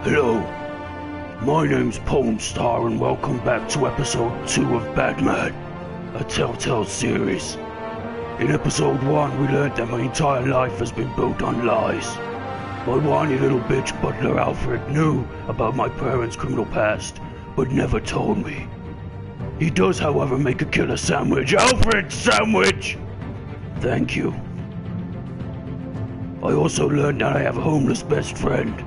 Hello, my name's Ponestar and welcome back to episode 2 of Batman, a telltale series. In episode 1 we learned that my entire life has been built on lies. My whiny little bitch butler Alfred knew about my parents' criminal past, but never told me. He does, however, make a killer sandwich. Alfred sandwich! Thank you. I also learned that I have a homeless best friend.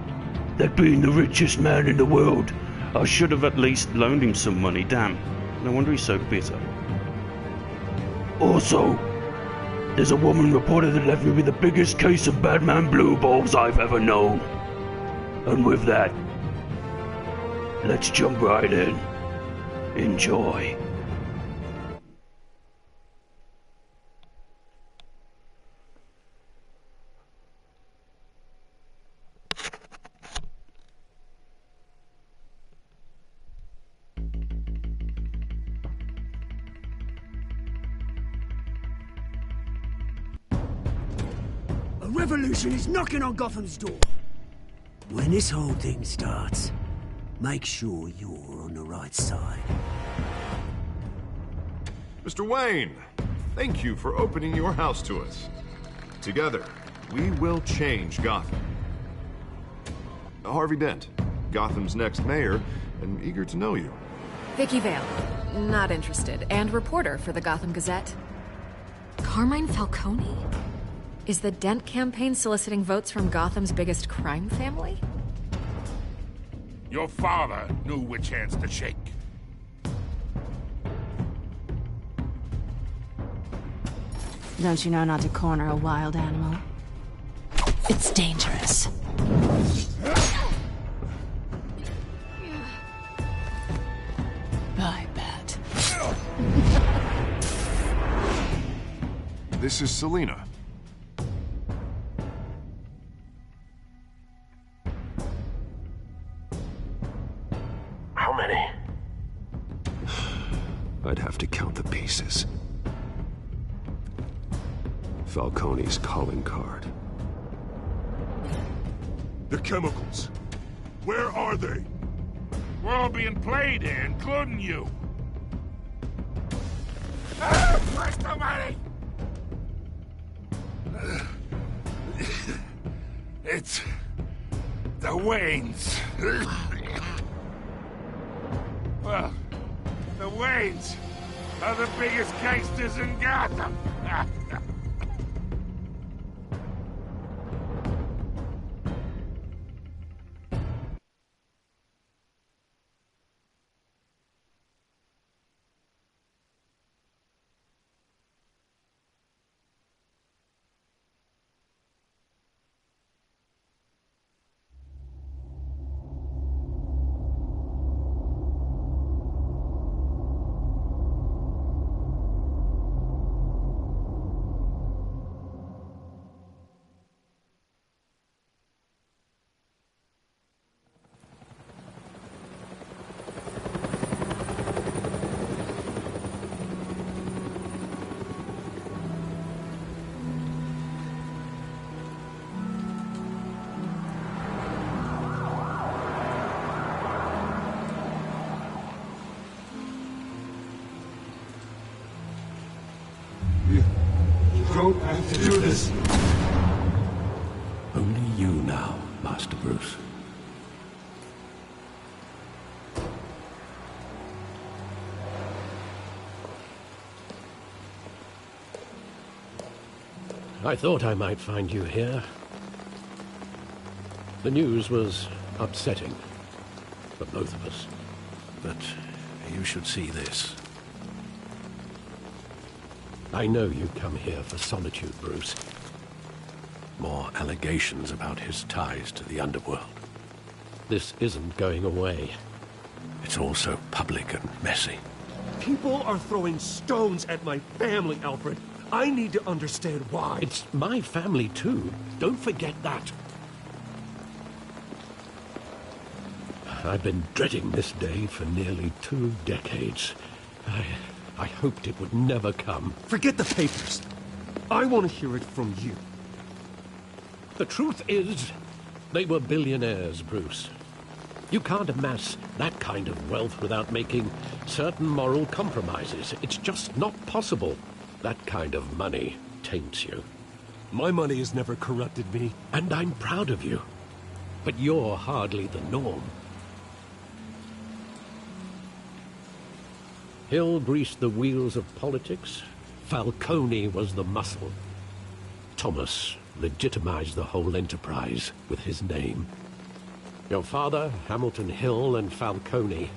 That being the richest man in the world, I should have at least loaned him some money, damn. No wonder he's so bitter. Also, there's a woman reported that left me with the biggest case of Batman blue balls I've ever known. And with that, let's jump right in. Enjoy. A revolution is knocking on Gotham's door. When this whole thing starts, make sure you're on the right side. Mr. Wayne, thank you for opening your house to us. Together, we will change Gotham. Harvey Dent, Gotham's next mayor, and eager to know you. Vicky Vale, not interested, and reporter for the Gotham Gazette. Carmine Falcone? Is the Dent campaign soliciting votes from Gotham's biggest crime family? Your father knew which hands to shake. Don't you know not to corner a wild animal? It's dangerous. Bye, Bat. This is Selina. How many? I'd have to count the pieces. Falcone's calling card. The chemicals. Where are they? We're all being played here, including you. Ah, Christ almighty! It's the Waynes. Well, the Waynes are the biggest gangsters in Gotham. Don't have to do this. Only you now, Master Bruce. I thought I might find you here. The news was upsetting for both of us. But you should see this. I know you come here for solitude, Bruce. More allegations about his ties to the underworld. This isn't going away. It's all so public and messy. People are throwing stones at my family, Alfred. I need to understand why. It's my family, too. Don't forget that. I've been dreading this day for nearly 2 decades. I hoped it would never come. Forget the papers. I want to hear it from you. The truth is, they were billionaires, Bruce. You can't amass that kind of wealth without making certain moral compromises. It's just not possible. That kind of money taints you. My money has never corrupted me. And I'm proud of you. But you're hardly the norm. Hill greased the wheels of politics. Falcone was the muscle. Thomas legitimized the whole enterprise with his name. Your father, Hamilton Hill, and Falcone,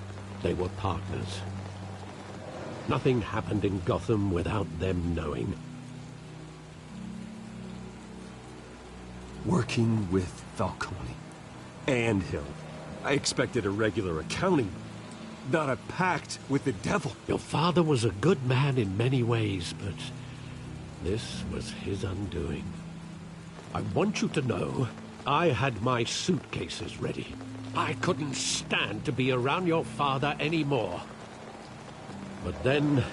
they were partners. Nothing happened in Gotham without them knowing. Working with Falcone and Hill. I expected a regular accounting, not a pact with the devil. Your father was a good man in many ways, but this was his undoing. I want you to know, I had my suitcases ready. I couldn't stand to be around your father anymore. But then,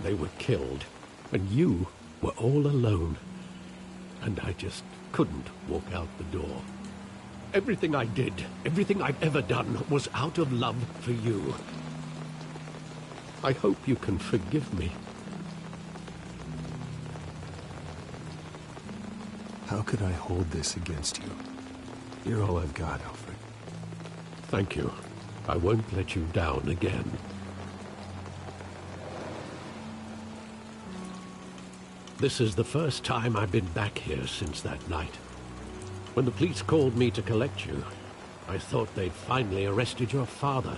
they were killed, and you were all alone. And I just couldn't walk out the door. Everything I did, everything I've ever done, was out of love for you. I hope you can forgive me. How could I hold this against you? You're all I've got, Alfred. Thank you. I won't let you down again. This is the first time I've been back here since that night. When the police called me to collect you, I thought they'd finally arrested your father.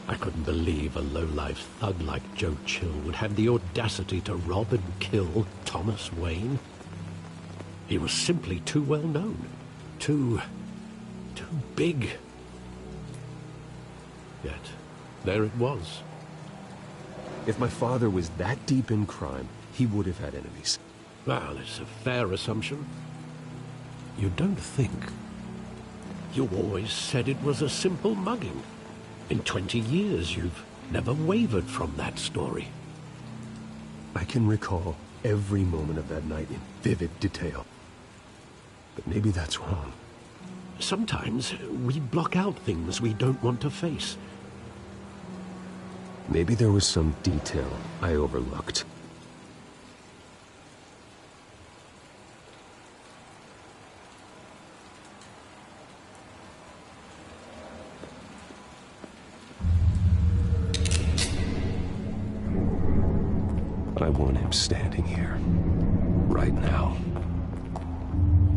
I couldn't believe a low-life thug like Joe Chill would have the audacity to rob and kill Thomas Wayne. He was simply too well known. Too big. Yet, there it was. If my father was that deep in crime, he would have had enemies. Well, it's a fair assumption. You don't think? You always said it was a simple mugging. In 20 years, you've never wavered from that story. I can recall every moment of that night in vivid detail. But maybe that's wrong. Sometimes we block out things we don't want to face. Maybe there was some detail I overlooked. I want him standing here, right now.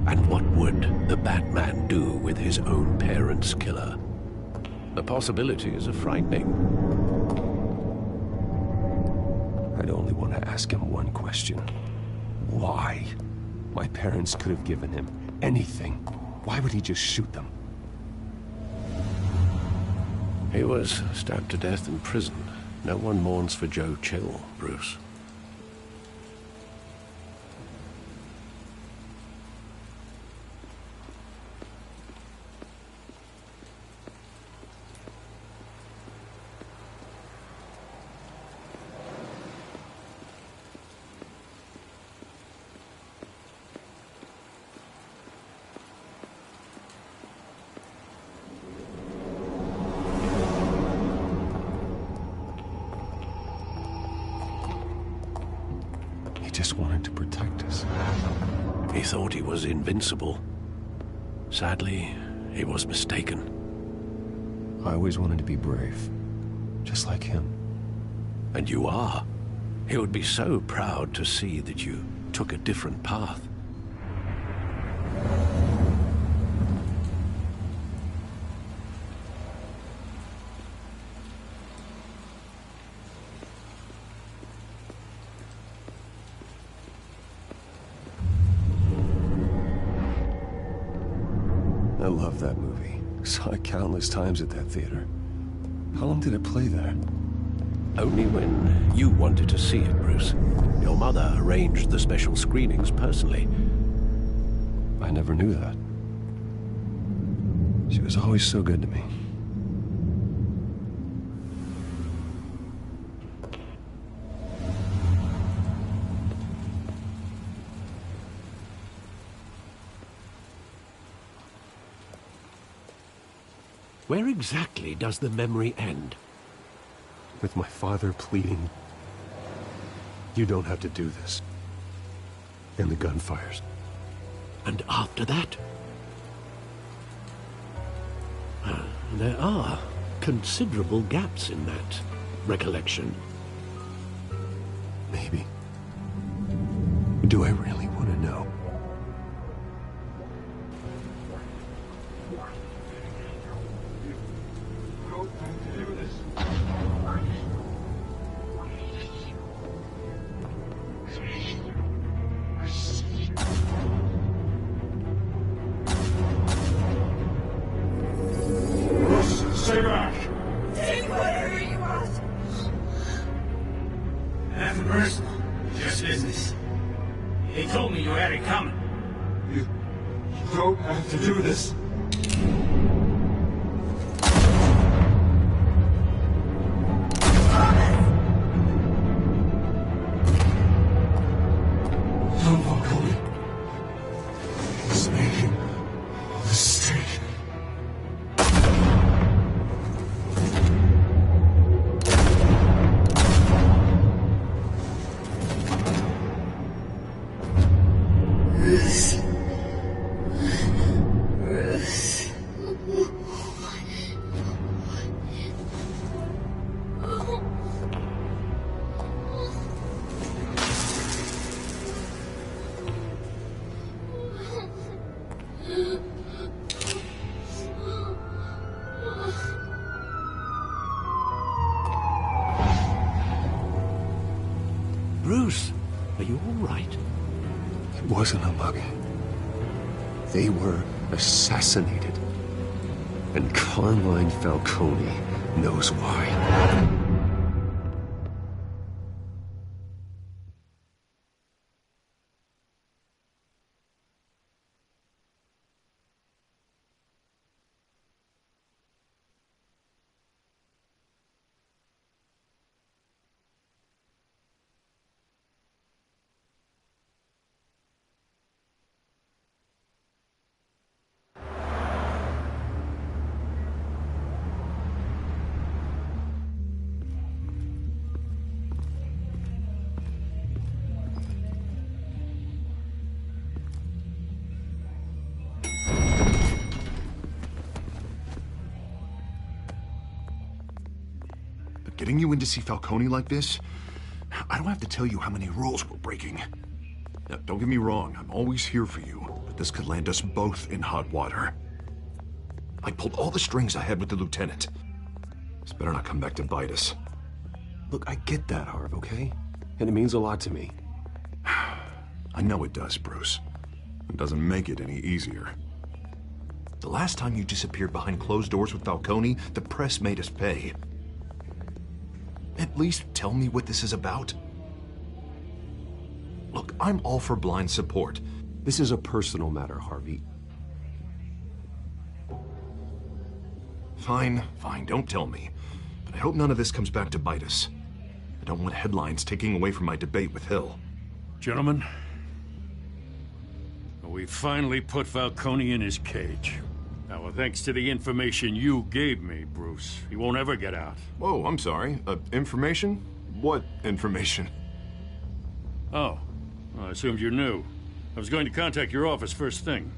And what would the Batman do with his own parents' killer? The possibilities are frightening. I'd only want to ask him one question. Why? My parents could have given him anything. Why would he just shoot them? He was stabbed to death in prison. No one mourns for Joe Chill, Bruce. Just wanted to protect us. He thought he was invincible. Sadly, he was mistaken. I always wanted to be brave, just like him. And you are. He would be so proud to see that you took a different path. I love that movie. Saw it countless times at that theater. How long did it play there? Only when you wanted to see it, Bruce. Your mother arranged the special screenings personally. I never knew that. She was always so good to me. Where exactly does the memory end? With my father pleading, "You don't have to do this." And the gunfires. And after that? There are considerable gaps in that recollection. Maybe. Do I really want to know? Stay back! Take whatever you want. Nothing personal, just business. He told me you had it coming. You don't have to do this. Don't walk away. He's making a mistake. Bruce, are you all right? It wasn't a mugging. They were assassinated. And Carmine Falcone knows why. Getting you in to see Falcone like this? I don't have to tell you how many rules we're breaking. Now, don't get me wrong, I'm always here for you, but this could land us both in hot water. I pulled all the strings I had with the lieutenant. This better not come back to bite us. Look, I get that, Harv, okay? And it means a lot to me. I know it does, Bruce. It doesn't make it any easier. The last time you disappeared behind closed doors with Falcone, the press made us pay. At least tell me what this is about. Look, I'm all for blind support. This is a personal matter, Harvey. Fine, don't tell me. But I hope none of this comes back to bite us. I don't want headlines taking away from my debate with Hill. Gentlemen, we finally put Falcone in his cage. Now, thanks to the information you gave me, Bruce, he won't ever get out. Whoa, I'm sorry. Information? What information? Oh, well, I assumed you knew. I was going to contact your office first thing.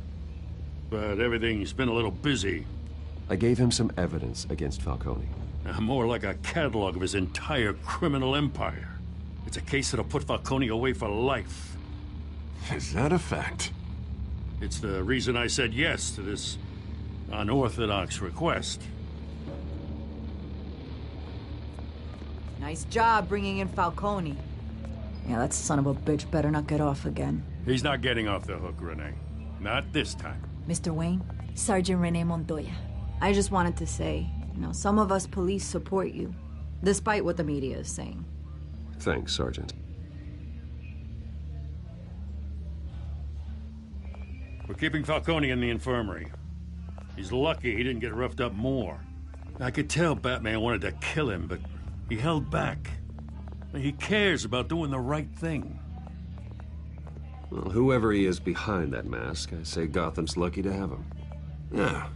But everything's been a little busy. I gave him some evidence against Falcone. More like a catalog of his entire criminal empire. It's a case that'll put Falcone away for life. Is that a fact? It's the reason I said yes to this unorthodox request. Nice job bringing in Falcone. Yeah, that son of a bitch better not get off again. He's not getting off the hook, Renee. Not this time. Mr. Wayne, Sergeant Renee Montoya. I just wanted to say, some of us police support you, despite what the media is saying. Thanks, Sergeant. We're keeping Falcone in the infirmary. He's lucky he didn't get roughed up more. I could tell Batman wanted to kill him, but he held back. He cares about doing the right thing. Well, whoever he is behind that mask, I say Gotham's lucky to have him. Yeah,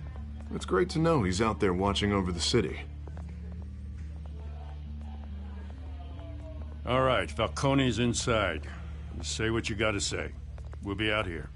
It's great to know he's out there watching over the city. All right, Falcone's inside. Say what you gotta say. We'll be out here.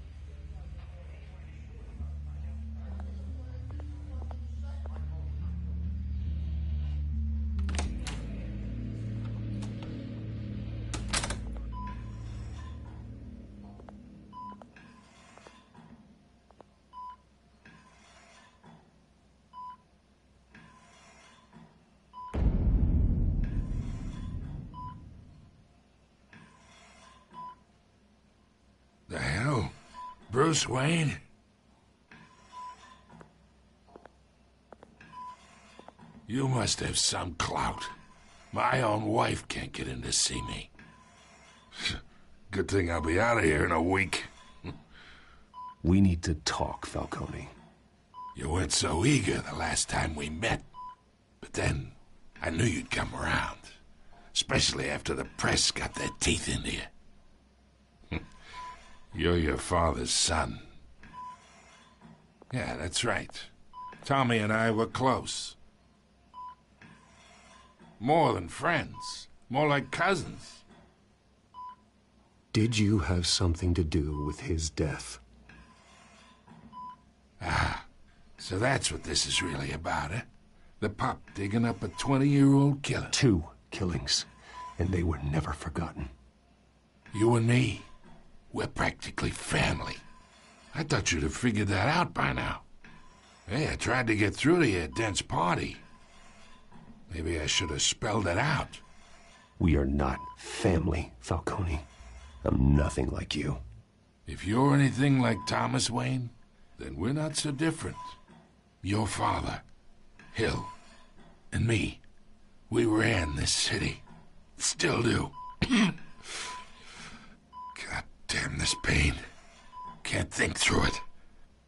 The hell? Bruce Wayne? You must have some clout. My own wife can't get in to see me. Good thing I'll be out of here in a week. We need to talk, Falcone. You weren't so eager the last time we met. But then, I knew you'd come around. Especially after the press got their teeth into you. You're your father's son. Yeah, that's right. Tommy and I were close. More than friends. More like cousins. Did you have something to do with his death? Ah, so that's what this is really about, eh? The pup digging up a 20-year-old killer. 2 killings, and they were never forgotten. You and me, we're practically family. I thought you'd have figured that out by now. Hey, I tried to get through to you at Dent's party. Maybe I should have spelled it out. We are not family, Falcone. I'm nothing like you. If you're anything like Thomas Wayne, then we're not so different. Your father, Hill, and me, we ran this city. Still do. God damn this pain. Can't think through it.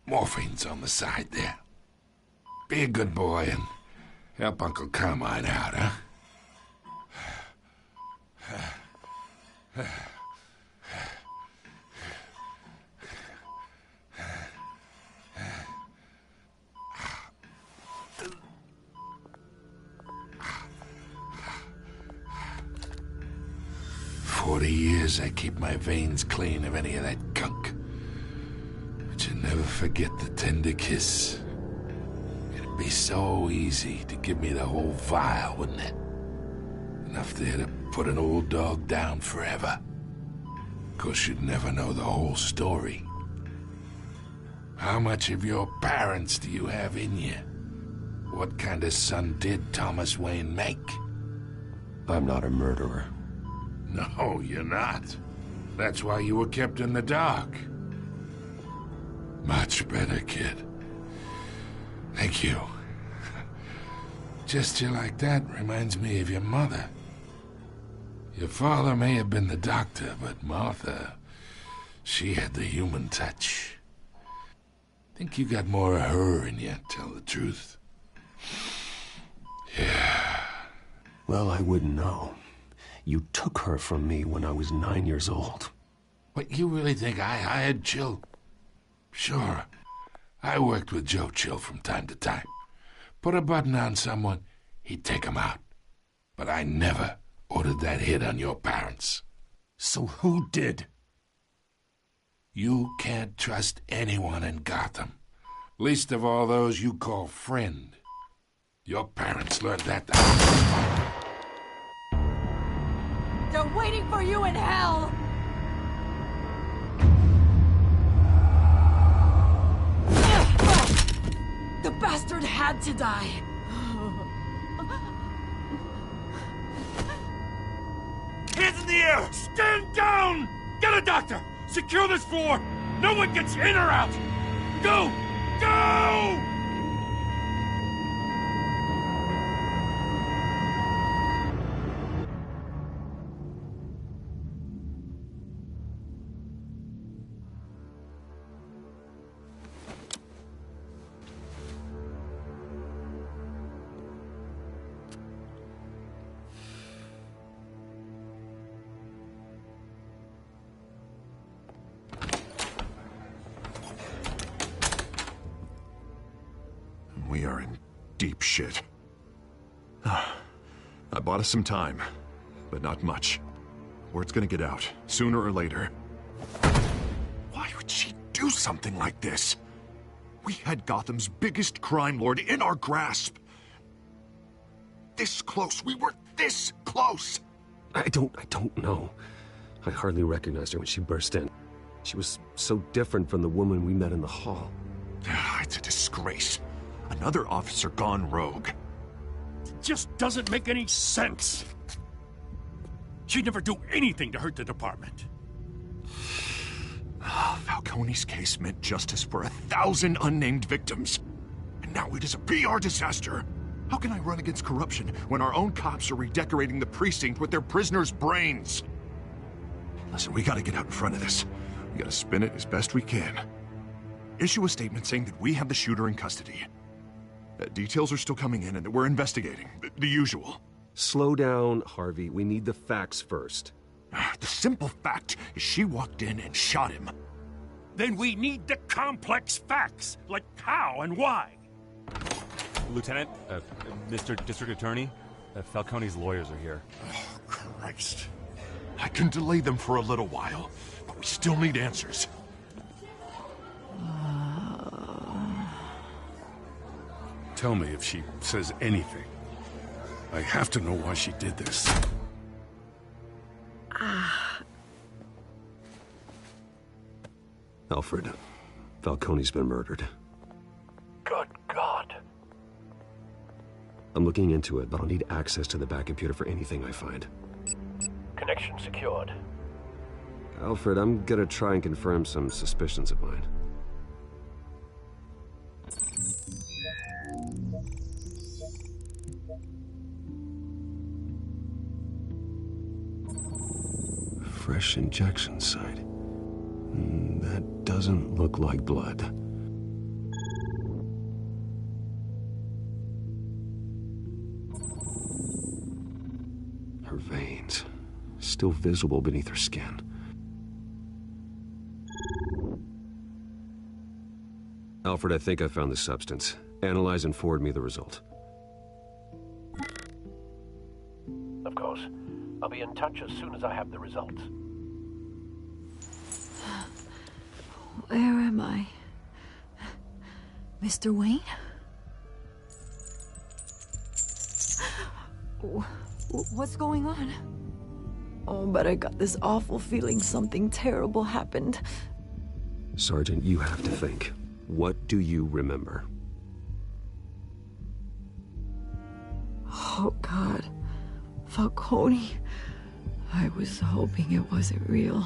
Morphine's on the side there. Be a good boy and help Uncle Carmine out, huh? 40 years I keep my veins clean of any of that gunk. But you never forget the tender kiss. It'd be so easy to give me the whole vial, wouldn't it? Enough there to put an old dog down forever. Of course, you'd never know the whole story. How much of your parents do you have in you? What kind of son did Thomas Wayne make? I'm not a murderer. No, you're not. That's why you were kept in the dark. Much better, kid. Thank you. Gesture like that reminds me of your mother. Your father may have been the doctor, but Martha, she had the human touch. Think you got more of her in you, tell the truth. Yeah. Well, I wouldn't know. You took her from me when I was 9 years old. What, you really think I hired Chill? Sure. I worked with Joe Chill from time to time. Put a button on someone, he'd take him out. But I never ordered that hit on your parents. So who did? You can't trust anyone in Gotham. Least of all those you call friend. Your parents learned that. They're waiting for you in hell! The bastard had to die. Hands in the air! Stand down! Get a doctor! Secure this floor! No one gets in or out! Go! Go! We are in deep shit. I bought us some time, but not much. Word's gonna get out, sooner or later. Why would she do something like this? We had Gotham's biggest crime lord in our grasp. This close. We were this close. I don't know. I hardly recognized her when she burst in. She was so different from the woman we met in the hall. It's a disgrace. Another officer gone rogue. It just doesn't make any sense. She'd never do anything to hurt the department. Falcone's case meant justice for 1,000 unnamed victims. And now it is a PR disaster. How can I run against corruption when our own cops are redecorating the precinct with their prisoners' brains? Listen, we gotta get out in front of this. We gotta spin it as best we can. Issue a statement saying that we have the shooter in custody. Details are still coming in and that we're investigating. The usual. Slow down, Harvey. We need the facts first. The simple fact is she walked in and shot him. Then we need the complex facts, like how and why. Lieutenant, Mr. District Attorney, Falcone's lawyers are here. Oh, Christ. I can delay them for a little while, but we still need answers. Tell me if she says anything. I have to know why she did this. Alfred, Falcone's been murdered. Good God. I'm looking into it, but I'll need access to the back computer for anything I find. Connection secured. Alfred, I'm gonna try and confirm some suspicions of mine. Fresh injection site. That doesn't look like blood. Her veins, still visible beneath her skin. Alfred, I think I found the substance. Analyze and forward me the result. Of course. I'll be in touch as soon as I have the results. Where am I? Mr. Wayne? What's going on? Oh, but I got this awful feeling something terrible happened. Sergeant, you have to think. What do you remember? Oh, God. Falcone. I was hoping it wasn't real.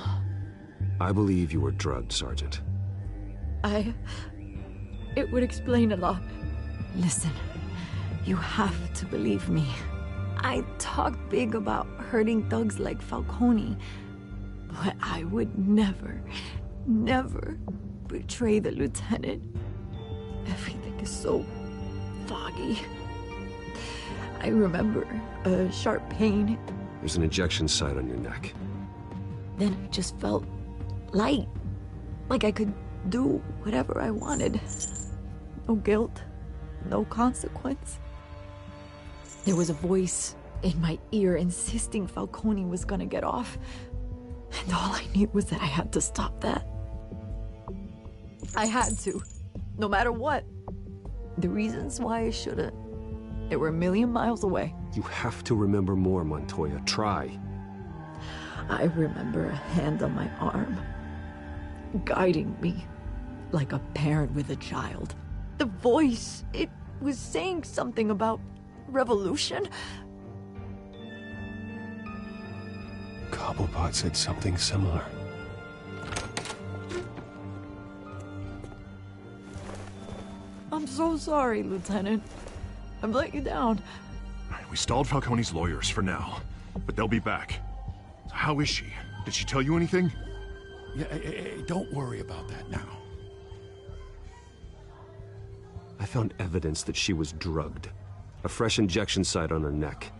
I believe you were drugged, Sergeant. It would explain a lot. Listen, you have to believe me. I talked big about hurting thugs like Falcone, but I would never betray the lieutenant. Everything is so foggy. I remember a sharp pain. There's an injection site on your neck. Then I just felt light, like I could do whatever I wanted. No guilt, no consequence. There was a voice in my ear insisting Falcone was gonna get off, and all I knew was that I had to stop that. I had to, no matter what. The reasons why I shouldn't, they were a million miles away. You have to remember more, Montoya. Try. I remember a hand on my arm, guiding me like a parent with a child. The voice, it was saying something about revolution. Cobblepot said something similar. I'm so sorry, Lieutenant. I've let you down. We stalled Falcone's lawyers for now, but they'll be back. So how is she? Did she tell you anything? Yeah, don't worry about that now. I found evidence that she was drugged. A fresh injection site on her neck.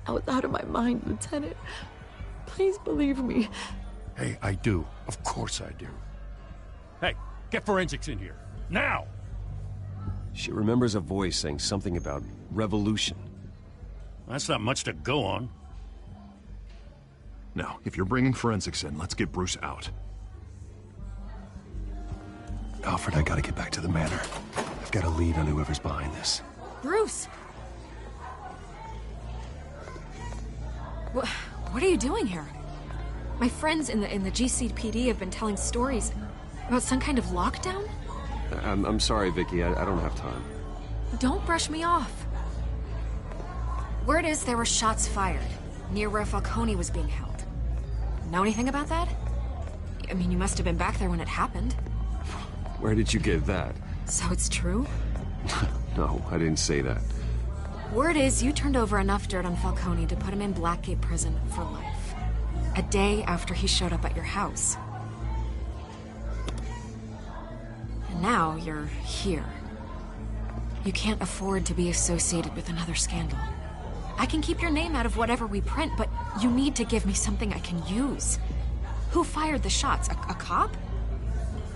I was out of my mind, Lieutenant. Please believe me. Hey, I do. Of course I do. Hey, get forensics in here. Now! She remembers a voice saying something about revolution. That's not much to go on. Now, if you're bringing forensics in, let's get Bruce out. Alfred, I gotta get back to the manor. I've got a lead on whoever's behind this. Bruce! What are you doing here? My friends in the GCPD have been telling stories about some kind of lockdown? I'm sorry, Vicky. I don't have time. Don't brush me off. Word is there were shots fired near where Falcone was being held. Know anything about that? I mean, you must have been back there when it happened. Where did you get that? So it's true? No, I didn't say that. Word is you turned over enough dirt on Falcone to put him in Blackgate Prison for life. A day after he showed up at your house. And now you're here. You can't afford to be associated with another scandal. I can keep your name out of whatever we print, but you need to give me something I can use. Who fired the shots? A cop?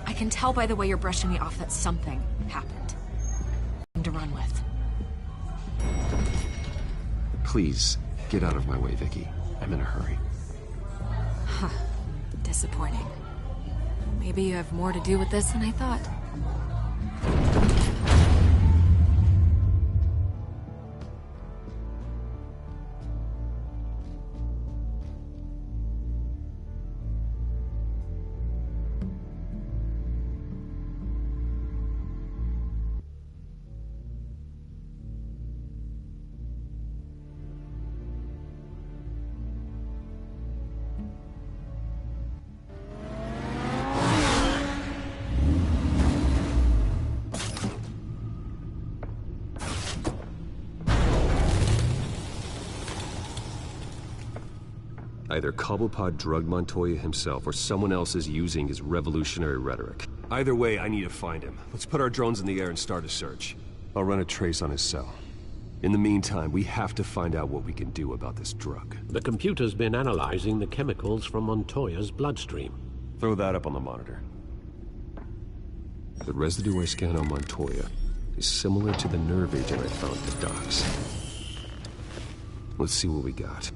I can tell by the way you're brushing me off that something happened. To run with. Please, get out of my way, Vicky. I'm in a hurry. Huh. Disappointing. Maybe you have more to do with this than I thought. Either Cobblepot drugged Montoya himself, or someone else is using his revolutionary rhetoric. Either way, I need to find him. Let's put our drones in the air and start a search. I'll run a trace on his cell. In the meantime, we have to find out what we can do about this drug. The computer's been analyzing the chemicals from Montoya's bloodstream. Throw that up on the monitor. The residue I scanned on Montoya is similar to the nerve agent I found at the docks. Let's see what we got.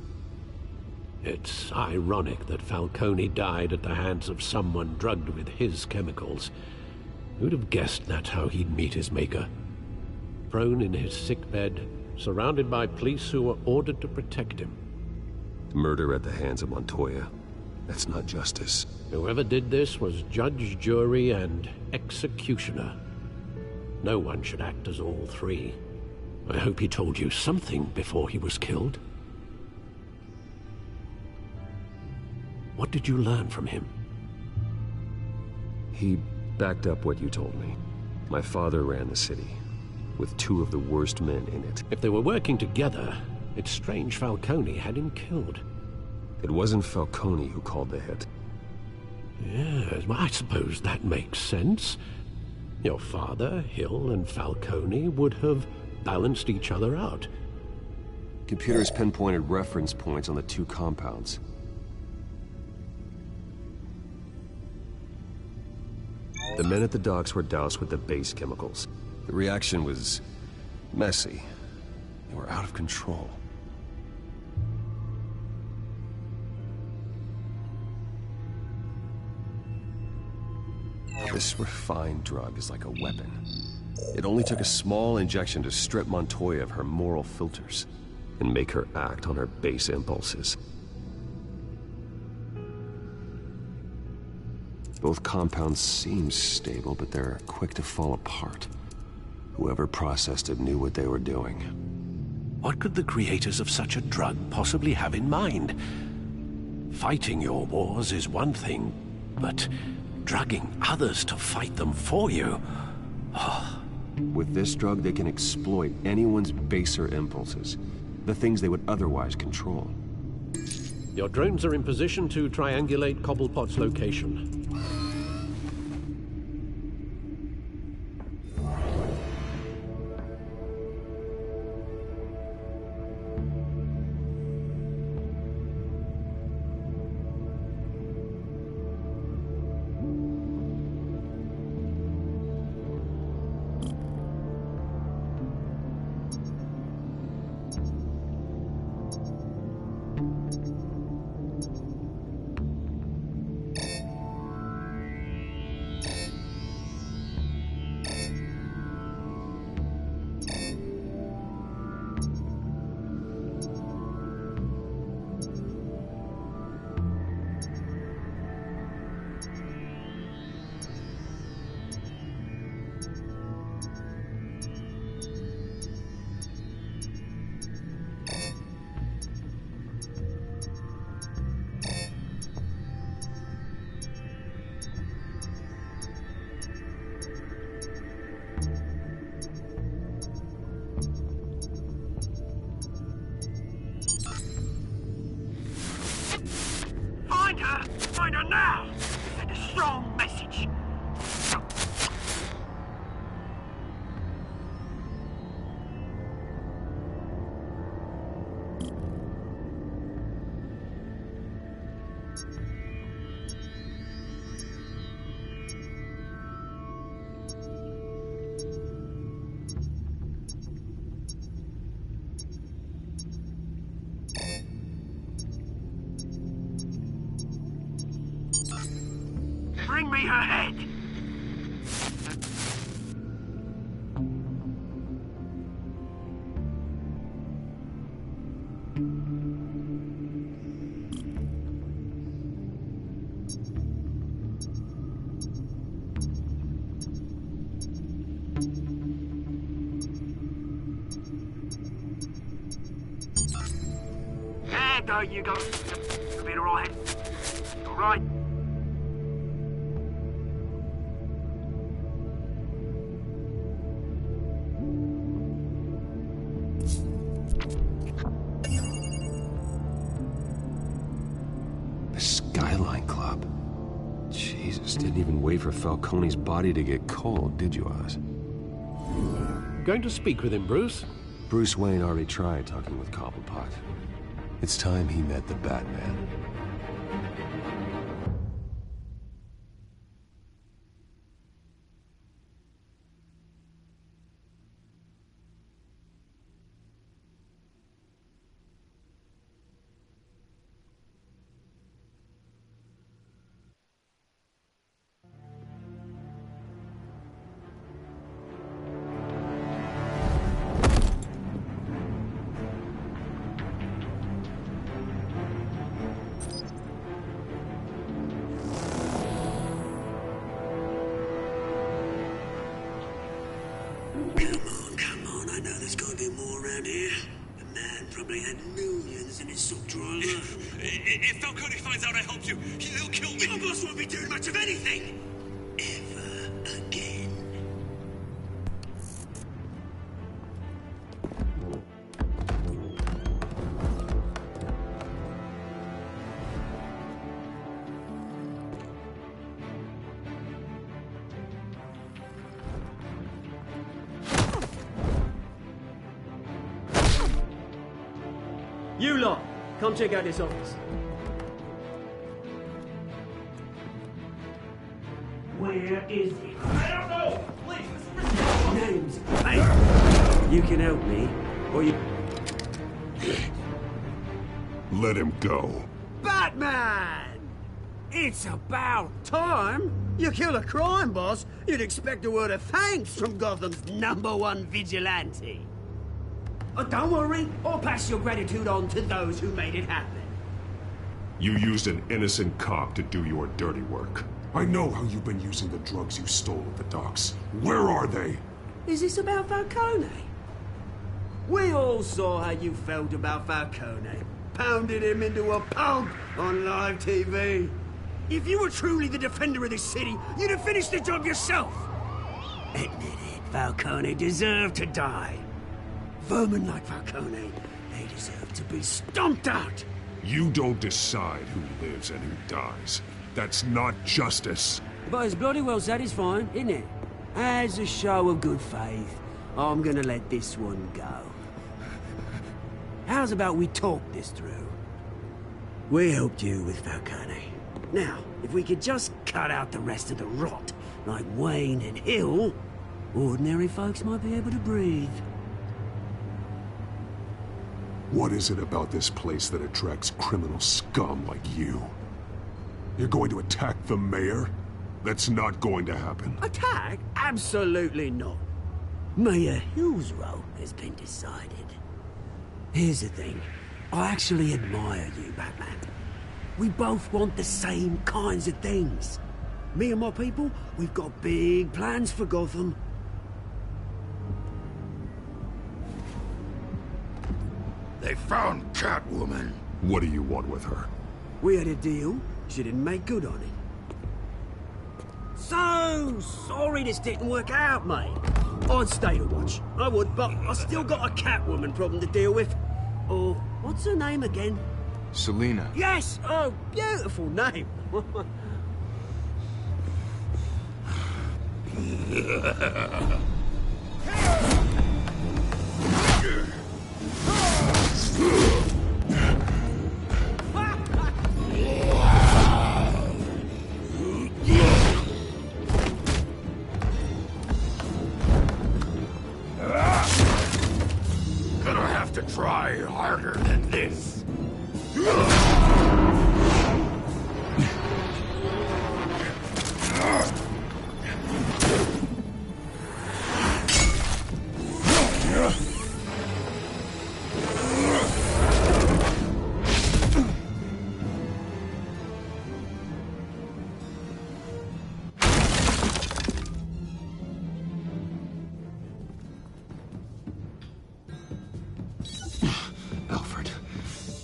It's ironic that Falcone died at the hands of someone drugged with his chemicals. Who'd have guessed that's how he'd meet his maker? Prone in his sickbed, surrounded by police who were ordered to protect him. Murder at the hands of Montoya. That's not justice. Whoever did this was judge, jury, and executioner. No one should act as all three. I hope he told you something before he was killed. What did you learn from him? He backed up what you told me. My father ran the city, with two of the worst men in it. If they were working together, it's strange Falcone had him killed. It wasn't Falcone who called the hit. Yes, well, I suppose that makes sense. Your father, Hill, and Falcone would have balanced each other out. Computers pinpointed reference points on the two compounds. The men at the docks were doused with the base chemicals. The reaction was messy. They were out of control. This refined drug is like a weapon. It only took a small injection to strip Montoya of her moral filters and make her act on her base impulses. Both compounds seem stable, but they're quick to fall apart. Whoever processed it knew what they were doing. What could the creators of such a drug possibly have in mind? Fighting your wars is one thing, but drugging others to fight them for you? Oh. With this drug, they can exploit anyone's baser impulses, the things they would otherwise control. Your drones are in position to triangulate Cobblepot's location. bring me her head. There you go. You'll be all right. All right. The Skyline Club. Jesus, didn't even wait for Falcone's body to get cold, did you, Oz? Going to speak with him, Bruce? Bruce Wayne already tried talking with Cobblepot. It's time he met the Batman. Come on, I know there's gotta be more around here. The man probably had millions in his sub-driver. If Falcone finds out I helped you, he'll kill me. Your boss won't be doing much of anything. Ever again. You lot, come check out this office. Where is he? I don't know. Please, Names. Hey, you can help me, or you... Let him go. Batman! It's about time. You kill a crime boss, you'd expect a word of thanks from Gotham's #1 vigilante. Oh, don't worry, I'll pass your gratitude on to those who made it happen. You used an innocent cop to do your dirty work. I know how you've been using the drugs you stole at the docks. Where are they? Is this about Falcone? We all saw how you felt about Falcone. Pounded him into a pulp on live TV. If you were truly the defender of this city, you'd have finished the job yourself. Admit it, Falcone deserved to die. Vermin like Falcone, they deserve to be stomped out. You don't decide who lives and who dies. That's not justice. But it's bloody well satisfying, isn't it? As a show of good faith, I'm gonna let this one go. How's about we talk this through? We helped you with Falcone. Now, if we could just cut out the rest of the rot, like Wayne and Hill, ordinary folks might be able to breathe. What is it about this place that attracts criminal scum like you? You're going to attack the mayor? That's not going to happen. Attack? Absolutely not. Mayor Hill's role has been decided. Here's the thing. I actually admire you, Batman. We both want the same kinds of things. Me and my people, we've got big plans for Gotham. They found Catwoman. What do you want with her? We had a deal. She didn't make good on it. So sorry this didn't work out, mate. I'd stay to watch. I would, but I still got a Catwoman problem to deal with. Oh, what's her name again? Selina. Yes! Oh, beautiful name. Gonna have to try harder than this.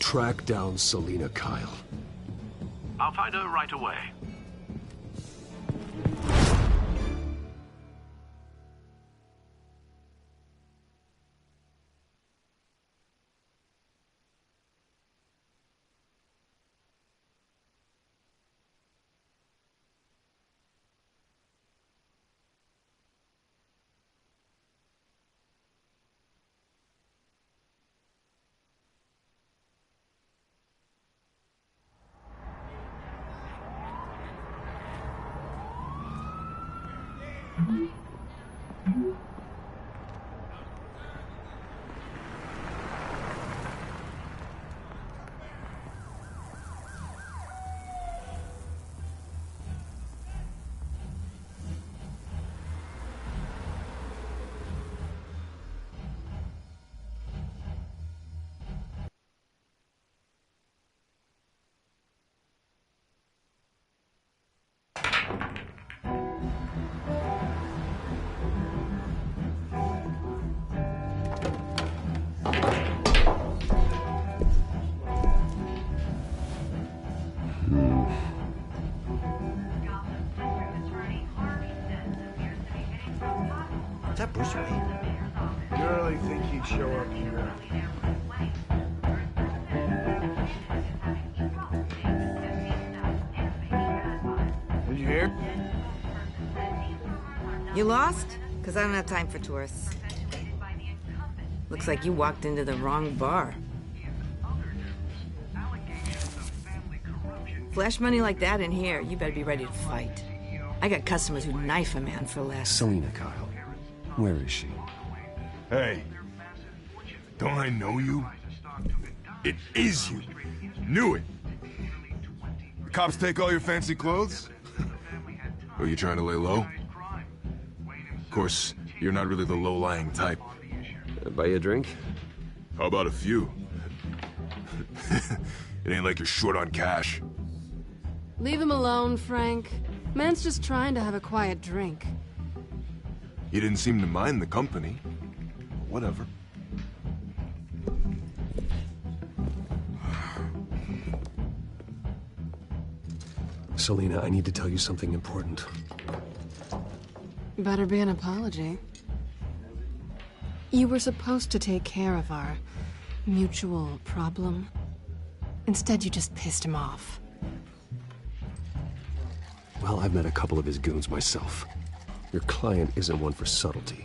track down Selina Kyle. I'll find her right away. Is that Bruce Wayne? You really think he'd show up here? Did you hear? You lost? Because I don't have time for tourists. Looks like you walked into the wrong bar. Flash money like that in here, you better be ready to fight. I got customers who knife a man for less. Selina Kyle. Where is she? Hey, don't I know you? It is you. Knew it. The cops take all your fancy clothes? Are you trying to lay low? Of course, you're not really the low-lying type. Buy you a drink? How about a few? It ain't like you're short on cash. Leave him alone, Frank. Man's just trying to have a quiet drink. You didn't seem to mind the company. Whatever. Selina, I need to tell you something important. Better be an apology. You were supposed to take care of our mutual problem. Instead, you just pissed him off. Well, I've met a couple of his goons myself. Your client isn't one for subtlety.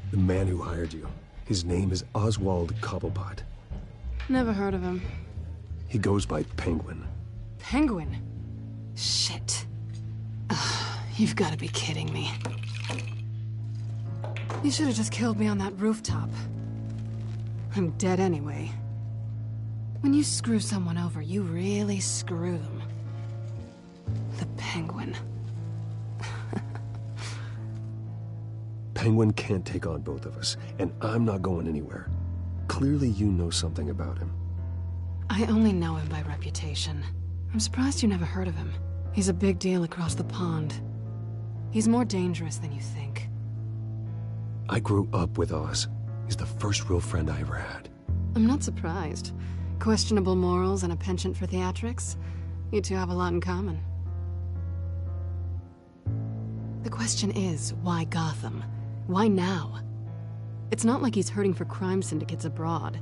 The man who hired you, his name is Oswald Cobblepot. Never heard of him. He goes by Penguin. Penguin? Shit. Ugh, you've got to be kidding me. You should have just killed me on that rooftop. I'm dead anyway. When you screw someone over, you really screw them. The Penguin. Penguin can't take on both of us, and I'm not going anywhere. Clearly you know something about him. I only know him by reputation. I'm surprised you never heard of him. He's a big deal across the pond. He's more dangerous than you think. I grew up with Oz. He's the first real friend I ever had. I'm not surprised. Questionable morals and a penchant for theatrics. You two have a lot in common. The question is, why Gotham? Why now? It's not like he's hurting for crime syndicates abroad.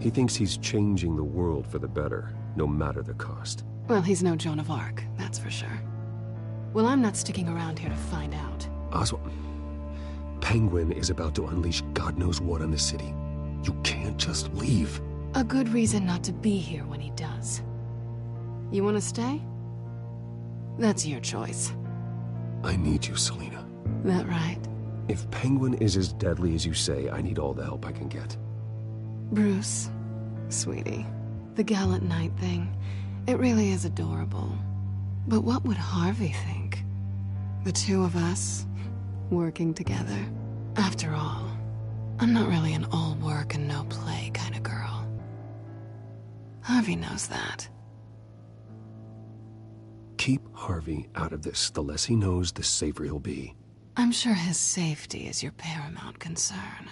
He thinks he's changing the world for the better, no matter the cost. Well, he's no Joan of Arc, that's for sure. Well, I'm not sticking around here to find out. Oswald, Penguin is about to unleash God knows what on the city. You can't just leave. A good reason not to be here when he does. You want to stay? That's your choice. I need you, Selina. That right? If Penguin is as deadly as you say, I need all the help I can get. Bruce, sweetie, the gallant knight thing, it really is adorable. But what would Harvey think? The two of us, working together. After all, I'm not really an all work and no play kind of girl. Harvey knows that. Keep Harvey out of this. The less he knows, the safer he'll be. I'm sure his safety is your paramount concern.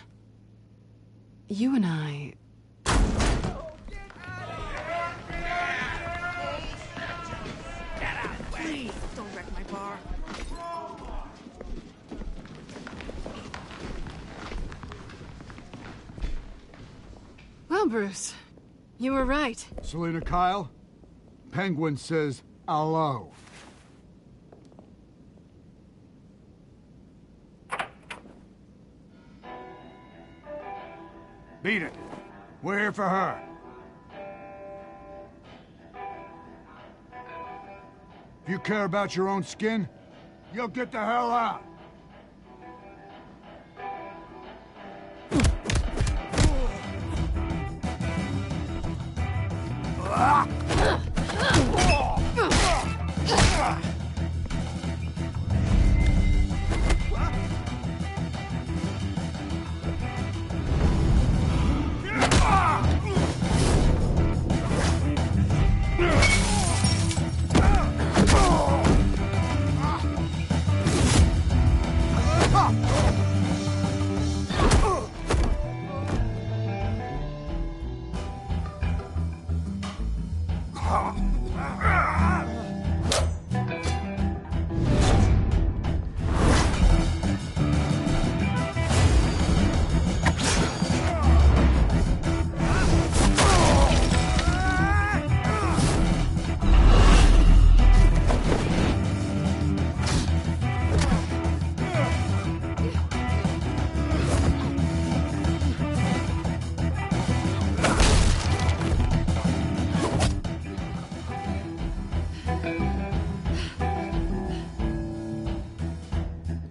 You and I... Please, don't wreck my bar. Well, Bruce, you were right. Selina Kyle, Penguin says hello. Beat it. We're here for her. If you care about your own skin, you'll get the hell out.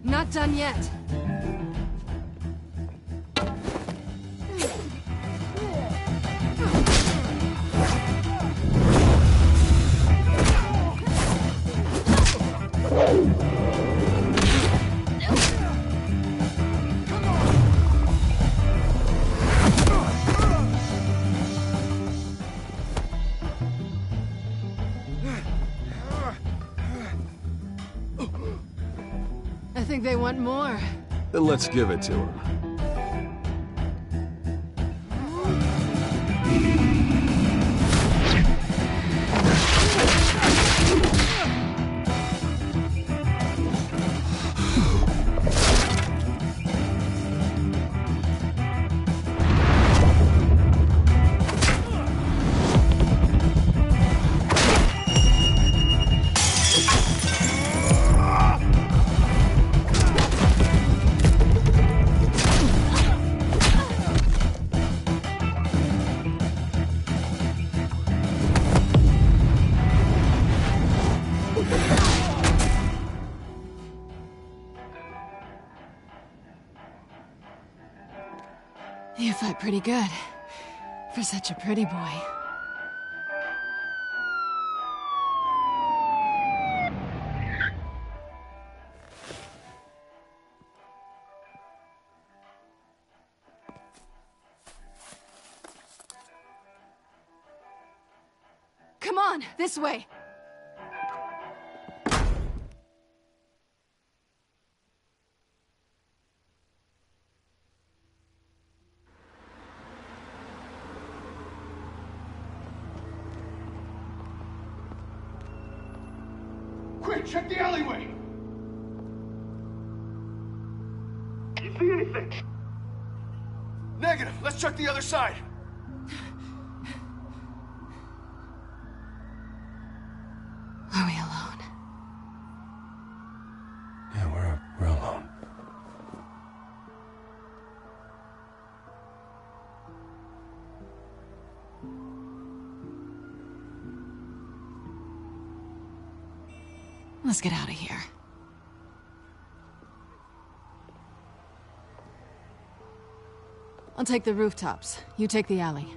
Not done yet. I think they want more. Then let's give it to them. You fight pretty good. For such a pretty boy. Come on, this way. Quick, check the alleyway! You see anything? Negative. Let's check the other side. Are we alone? Yeah, we're alone. Let's get out of here. I'll take the rooftops. You take the alley.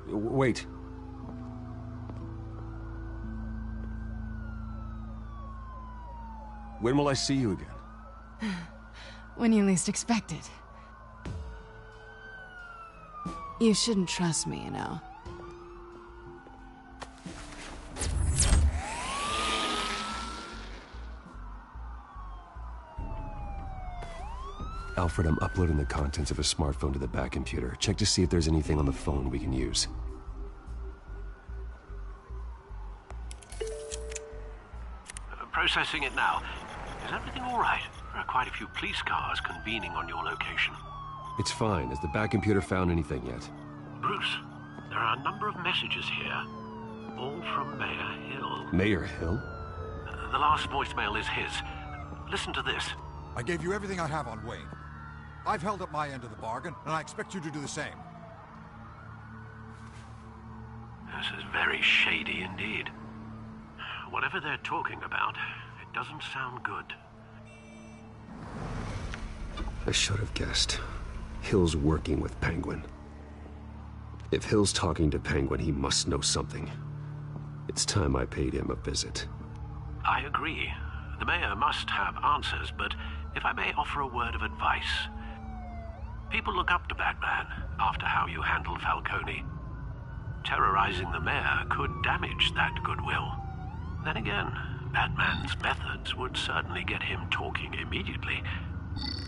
Wait. When will I see you again? When you least expect it. You shouldn't trust me, you know. Alfred, I'm uploading the contents of a smartphone to the back computer. Check to see if there's anything on the phone we can use. processing it now. Is everything all right? There are quite a few police cars convening on your location. It's fine. Has the back computer found anything yet? Bruce, there are a number of messages here, all from Mayor Hill. Mayor Hill? The last voicemail is his. Listen to this. I gave you everything I have on Wayne. I've held up my end of the bargain, and I expect you to do the same. This is very shady indeed. Whatever they're talking about, it doesn't sound good. I should have guessed. Hill's working with Penguin. If Hill's talking to Penguin, he must know something. It's time I paid him a visit. I agree. The mayor must have answers, but if I may offer a word of advice. People look up to Batman after how you handled Falcone. Terrorizing the mayor could damage that goodwill. Then again, Batman's methods would certainly get him talking immediately.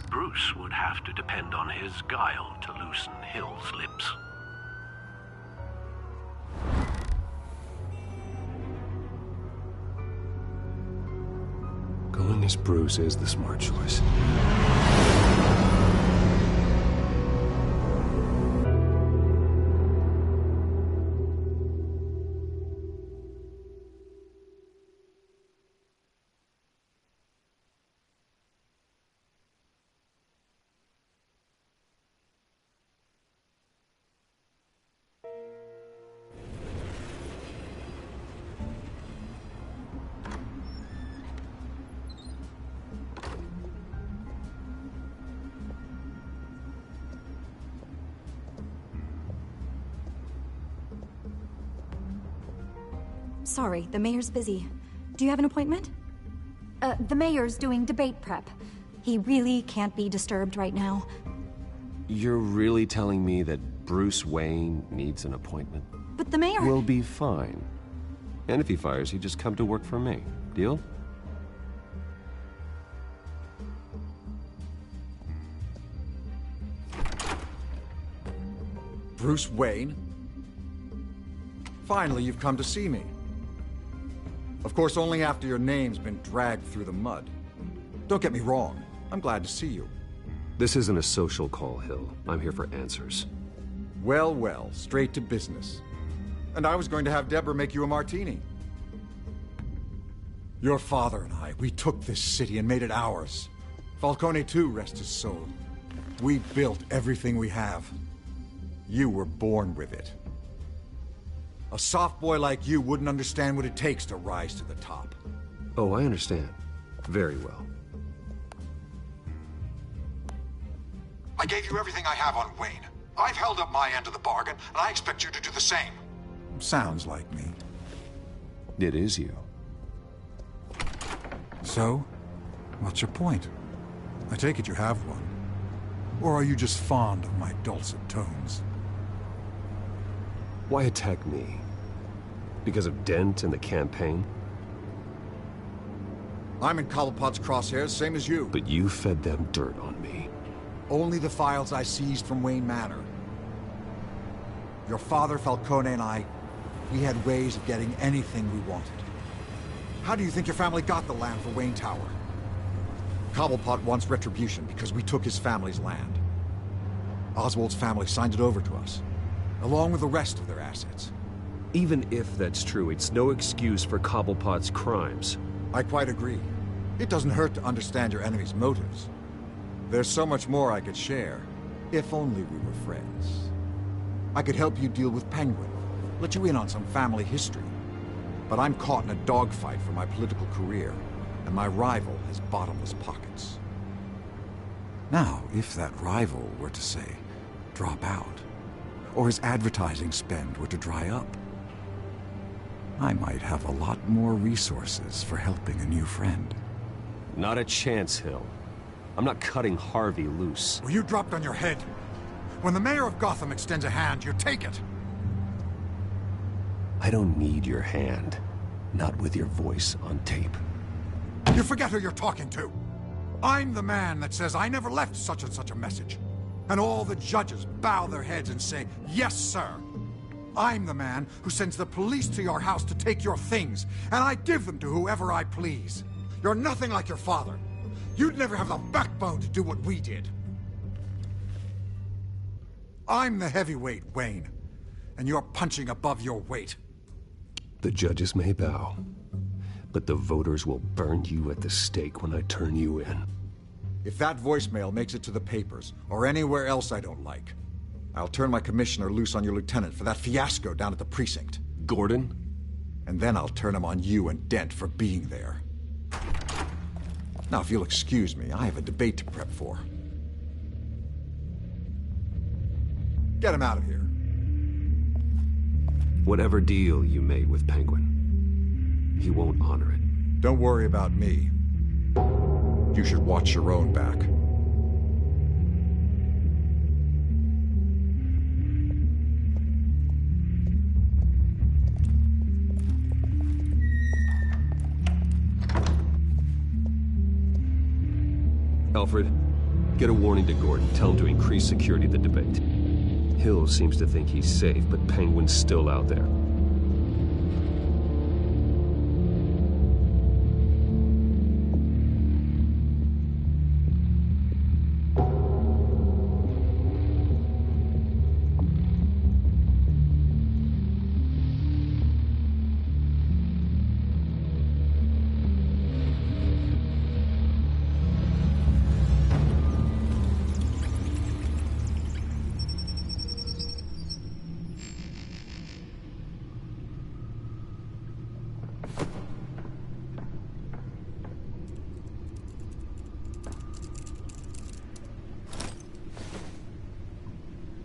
Bruce would have to depend on his guile to loosen Hill's lips. Going as Bruce is the smart choice. Sorry, the mayor's busy. Do you have an appointment? The mayor's doing debate prep. He really can't be disturbed right now. You're really telling me that Bruce Wayne needs an appointment? But the mayor... Will be fine. And if he fires, he'd just come to work for me. Deal? Bruce Wayne? Finally, you've come to see me. Of course, only after your name's been dragged through the mud. Don't get me wrong. I'm glad to see you. This isn't a social call, Hill. I'm here for answers. Well, well, straight to business. And I was going to have Deborah make you a martini. Your father and I, we took this city and made it ours. Falcone too, rest his soul. We built everything we have. You were born with it. A soft boy like you wouldn't understand what it takes to rise to the top. Oh, I understand. Very well. I gave you everything I have on Wayne. I've held up my end of the bargain, and I expect you to do the same. Sounds like me. It is you. So, what's your point? I take it you have one. Or are you just fond of my dulcet tones? Why attack me? Because of Dent and the campaign? I'm in Cobblepot's crosshairs, same as you. But you fed them dirt on me. Only the files I seized from Wayne Manor. Your father, Falcone, and I, we had ways of getting anything we wanted. How do you think your family got the land for Wayne Tower? Cobblepot wants retribution because we took his family's land. Oswald's family signed it over to us, along with the rest of their assets. Even if that's true, it's no excuse for Cobblepot's crimes. I quite agree. It doesn't hurt to understand your enemy's motives. There's so much more I could share, if only we were friends. I could help you deal with Penguin, let you in on some family history. But I'm caught in a dogfight for my political career, and my rival has bottomless pockets. Now, if that rival were to, say, drop out, or his advertising spend were to dry up, I might have a lot more resources for helping a new friend. Not a chance, Hill. I'm not cutting Harvey loose. Well, you dropped on your head. When the mayor of Gotham extends a hand, you take it. I don't need your hand. Not with your voice on tape. You forget who you're talking to. I'm the man that says I never left such and such a message. And all the judges bow their heads and say, yes, sir. I'm the man who sends the police to your house to take your things, and I give them to whoever I please. You're nothing like your father. You'd never have the backbone to do what we did. I'm the heavyweight, Wayne. And you're punching above your weight. The judges may bow, but the voters will burn you at the stake when I turn you in. If that voicemail makes it to the papers, or anywhere else I don't like, I'll turn my commissioner loose on your lieutenant for that fiasco down at the precinct. Gordon? And then I'll turn him on you and Dent for being there. Now, if you'll excuse me, I have a debate to prep for. Get him out of here. Whatever deal you made with Penguin, he won't honor it. Don't worry about me. You should watch your own back. Alfred, get a warning to Gordon. Tell him to increase security at the debate. Hill seems to think he's safe, but Penguin's still out there.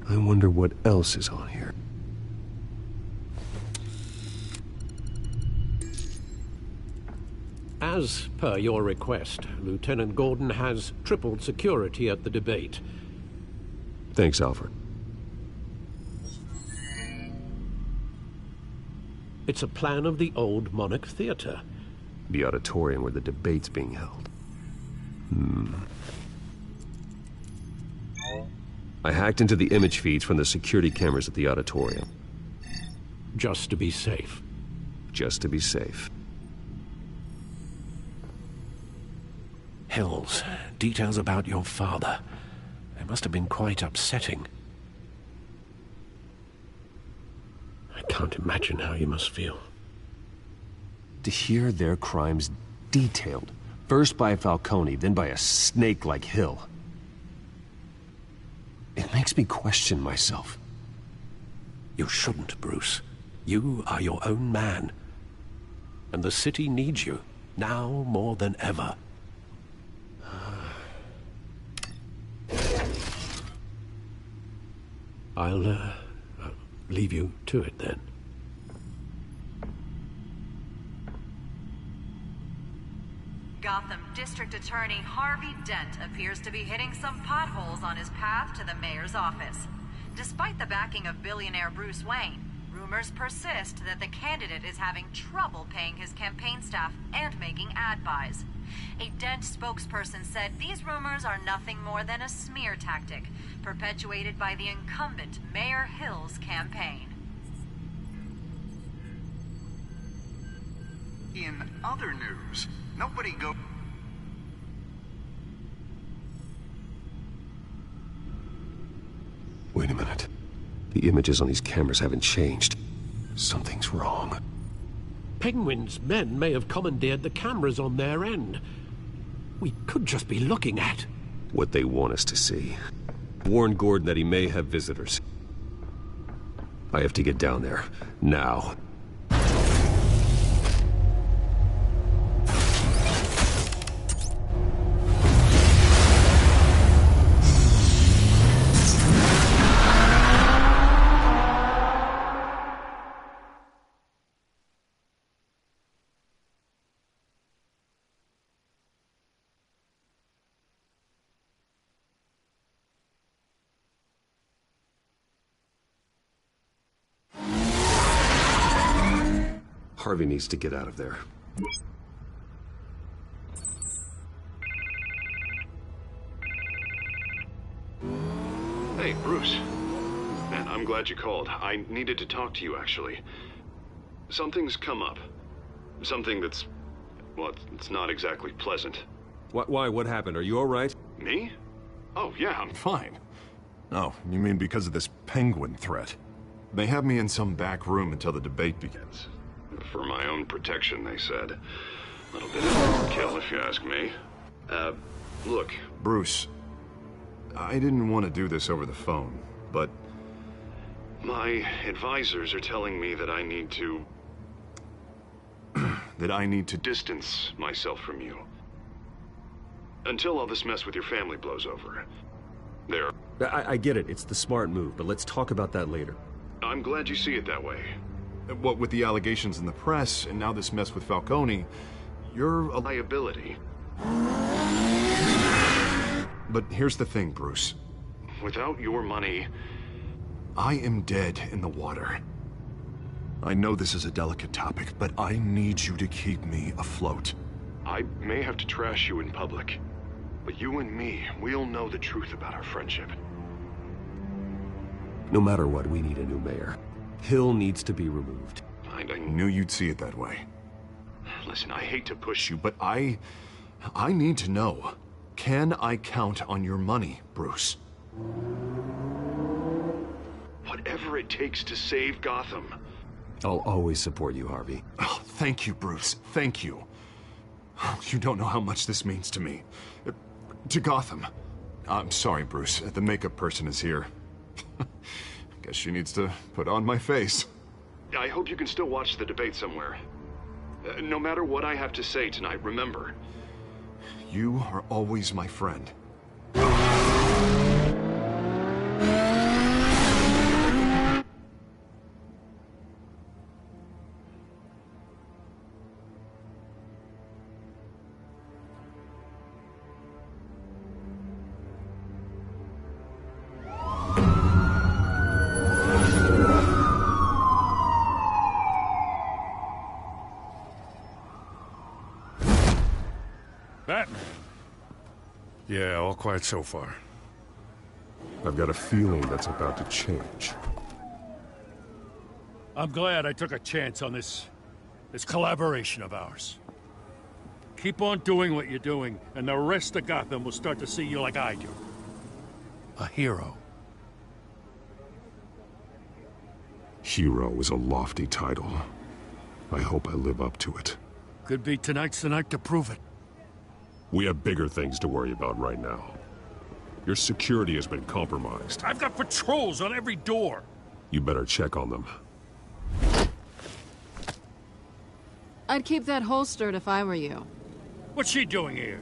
I wonder what else is on here. As per your request, Lieutenant Gordon has tripled security at the debate. Thanks, Alfred. It's a plan of the old Monarch Theater. The auditorium where the debate's being held. I hacked into the image feeds from the security cameras at the auditorium. Just to be safe. Just to be safe. Hills, details about your father. They must have been quite upsetting. I can't imagine how you must feel. To hear their crimes detailed, first by Falcone, then by a snake like Hill. It makes me question myself. You shouldn't, Bruce. You are your own man. And the city needs you, now more than ever. I'll leave you to it then. Gotham District Attorney Harvey Dent appears to be hitting some potholes on his path to the mayor's office. Despite the backing of billionaire Bruce Wayne, rumors persist that the candidate is having trouble paying his campaign staff and making ad buys. A Dent spokesperson said these rumors are nothing more than a smear tactic, perpetuated by the incumbent Mayor Hill's campaign. In other news, nobody go... Wait a minute. The images on these cameras haven't changed. Something's wrong. Penguin's men may have commandeered the cameras on their end. We could just be looking at... what they want us to see. Warn Gordon that he may have visitors. I have to get down there. Now. Harvey needs to get out of there. Hey, Bruce. Man, I'm glad you called. I needed to talk to you, actually. Something's come up. Something that's Well, it's not exactly pleasant. Why? What happened? Are you all right? Me? Oh, yeah, I'm fine. Oh, you mean because of this penguin threat? They have me in some back room until the debate begins. For my own protection, they said. A little bit of overkill, if you ask me. Look, Bruce, I didn't want to do this over the phone, but my advisors are telling me that I need to... that I need to distance myself from you. Until all this mess with your family blows over. There. I get it. It's the smart move, but let's talk about that later. I'm glad you see it that way. What with the allegations in the press, and now this mess with Falcone, you're a liability. But here's the thing, Bruce. Without your money, I am dead in the water. I know this is a delicate topic, but I need you to keep me afloat. I may have to trash you in public, but you and me, we'll know the truth about our friendship. No matter what, we need a new mayor. Hill needs to be removed. I knew you'd see it that way. Listen, I hate to push you, but I need to know. Can I count on your money, Bruce? Whatever it takes to save Gotham. I'll always support you, Harvey. Oh, thank you, Bruce. Thank you. You don't know how much this means to me. To Gotham. I'm sorry, Bruce. The makeup person is here. Guess she needs to put on my face. I hope you can still watch the debate somewhere. No matter what I have to say tonight, remember, you are always my friend. Batman. Yeah, all quiet so far. I've got a feeling that's about to change. I'm glad I took a chance on this collaboration of ours. Keep on doing what you're doing, and the rest of Gotham will start to see you like I do. A hero. Hero is a lofty title. I hope I live up to it. Could be tonight's the night to prove it. We have bigger things to worry about right now. Your security has been compromised. I've got patrols on every door. You better check on them. I'd keep that holstered if I were you. What's she doing here?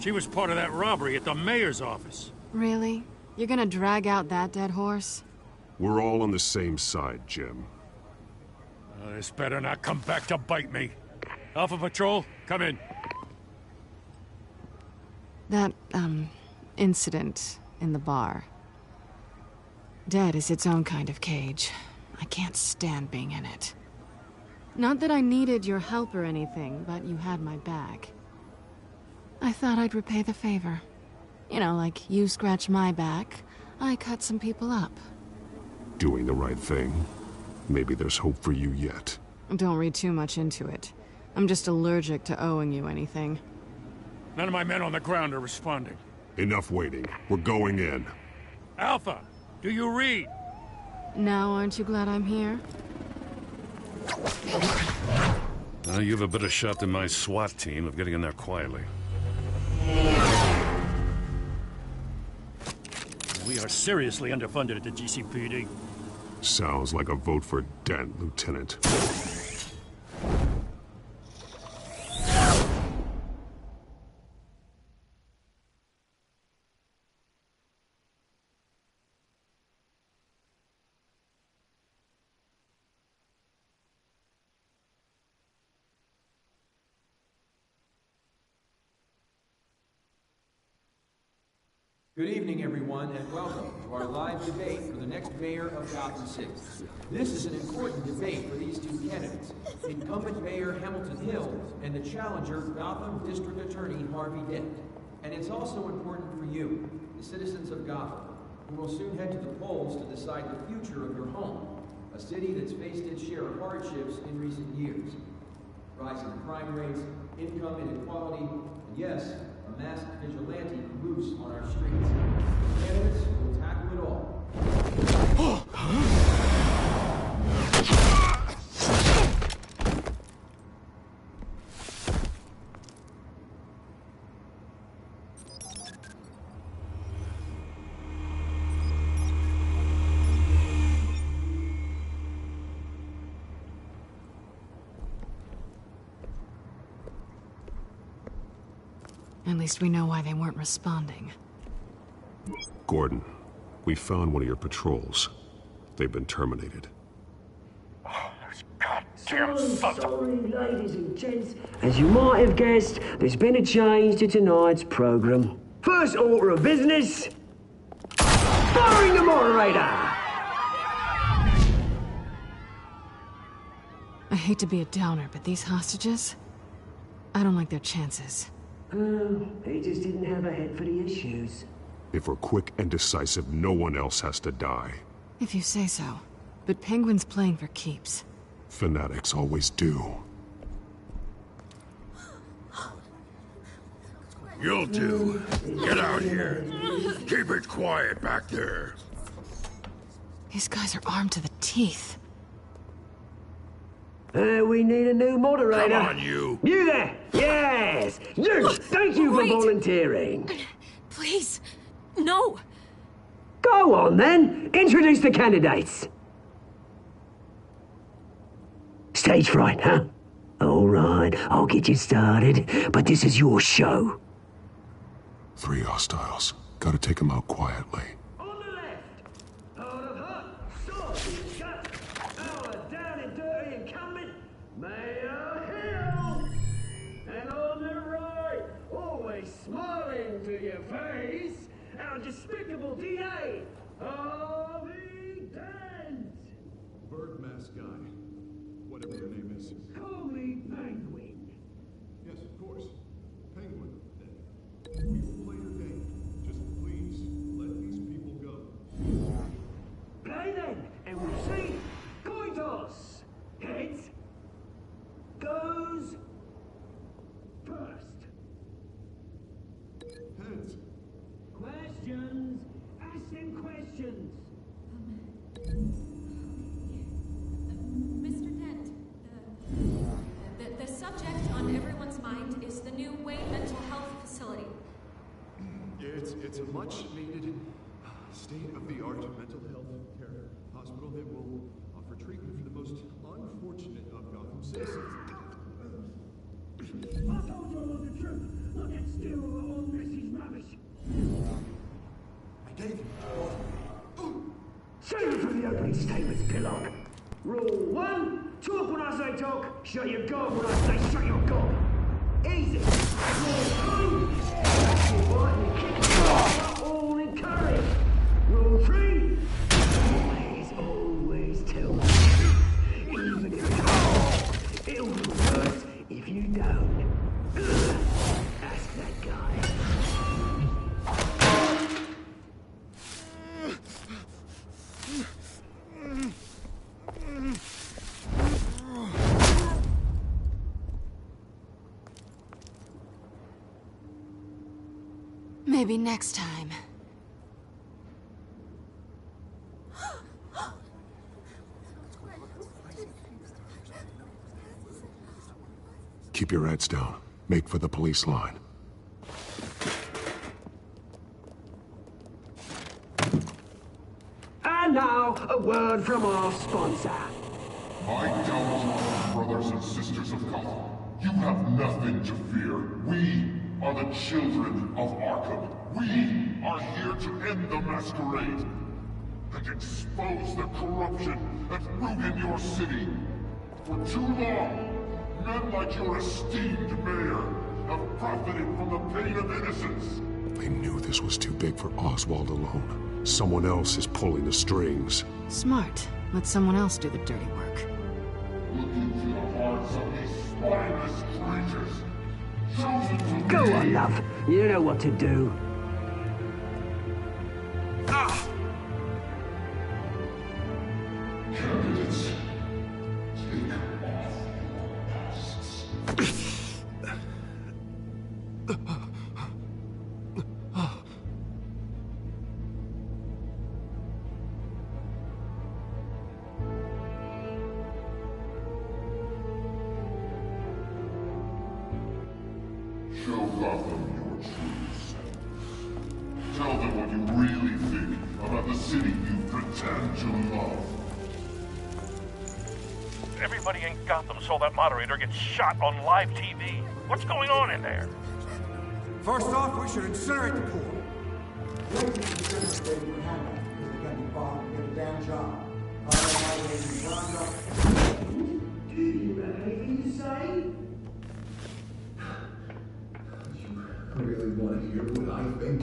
She was part of that robbery at the mayor's office. Really? You're gonna drag out that dead horse? We're all on the same side, Jim. This better not come back to bite me. Alpha Patrol, come in. That, incident in the bar. Dead is its own kind of cage. I can't stand being in it. Not that I needed your help or anything, but you had my back. I thought I'd repay the favor. You know, like you scratch my back, I cut some people up. Doing the right thing. Maybe there's hope for you yet. Don't read too much into it. I'm just allergic to owing you anything. None of my men on the ground are responding. Enough waiting. We're going in. Alpha, do you read? Now aren't you glad I'm here? You have a better shot than my SWAT team of getting in there quietly. We are seriously underfunded at the GCPD. Sounds like a vote for Dent, Lieutenant. Good evening, everyone, and welcome to our live debate for the next mayor of Gotham City. This is an important debate for these two candidates, incumbent Mayor Hamilton Hill and the challenger Gotham District Attorney Harvey Dent. And it's also important for you, the citizens of Gotham, who will soon head to the polls to decide the future of your home, a city that's faced its share of hardships in recent years. Rising crime rates, income inequality, and yes, a masked vigilante loose on our streets. Candidates will tackle it all. At least we know why they weren't responding. Gordon, we found one of your patrols. They've been terminated. Sorry, ladies and gents. As you might have guessed, there's been a change to tonight's program. First order of business, firing the moderator! I hate to be a downer, but these hostages, I don't like their chances. He just didn't have a head for the issues. If we're quick and decisive, no one else has to die. If you say so. But Penguin's playing for keeps. Fanatics always do. You'll do. Get out here. Keep it quiet back there. These guys are armed to the teeth. We need a new moderator. Come on, you. You there! Yes! You! Thank you for volunteering. Please, no. Go on, then. Introduce the candidates. Stage fright, huh? All right, I'll get you started, but this is your show. 3 hostiles. Gotta take them out quietly. Mayor Hill! And on the right, always smiling to your face, our despicable DA, Harvey Dent! Bird mask guy. Whatever your name is. Call me Penguin. Yes, of course. Penguin, then. We will play your game. Just please, let these people go. Play then, and we'll see. Coin toss. Heads goes first. Heads. Questions. Ask them questions. Mr. Dent, the subject on everyone's mind is the new Wayne Mental Health Facility. It's a much-needed, state-of-the-art mental health care hospital that will offer treatment for the most unfortunate of Gotham citizens. I told you all the truth. Look at still all this is rubbish. I gave you. Save it for the opening statements, Pillock. Rule 1, talk when I say talk, shut your gob when I say shut your gob. Easy. Rule 2, that's your right and kick it all encouraged. Rule 3, always tell me. Even if it's hard, it'll be worse if you don't. Ask that guy. Maybe next time. Keep your heads down. Make for the police line. And now, a word from our sponsor. My gallant brothers and sisters of Gotham, you have nothing to fear. We are the children of Arkham. We are here to end the masquerade and expose the corruption that ruined your city. For too long, men like your esteemed mayor have profited from the pain of innocence. They knew this was too big for Oswald alone. Someone else is pulling the strings. Smart. Let someone else do the dirty work. Look into the hearts of these spineless creatures. Chosen to Go on, love. You know what to do. Candidates, take off your masks. Gotham your true self. Tell them what you really think about the city you pretend to love. Everybody in Gotham saw that moderator get shot on live TV. What's going on in there? First off, we should incinerate the pool. I really want to hear what I think.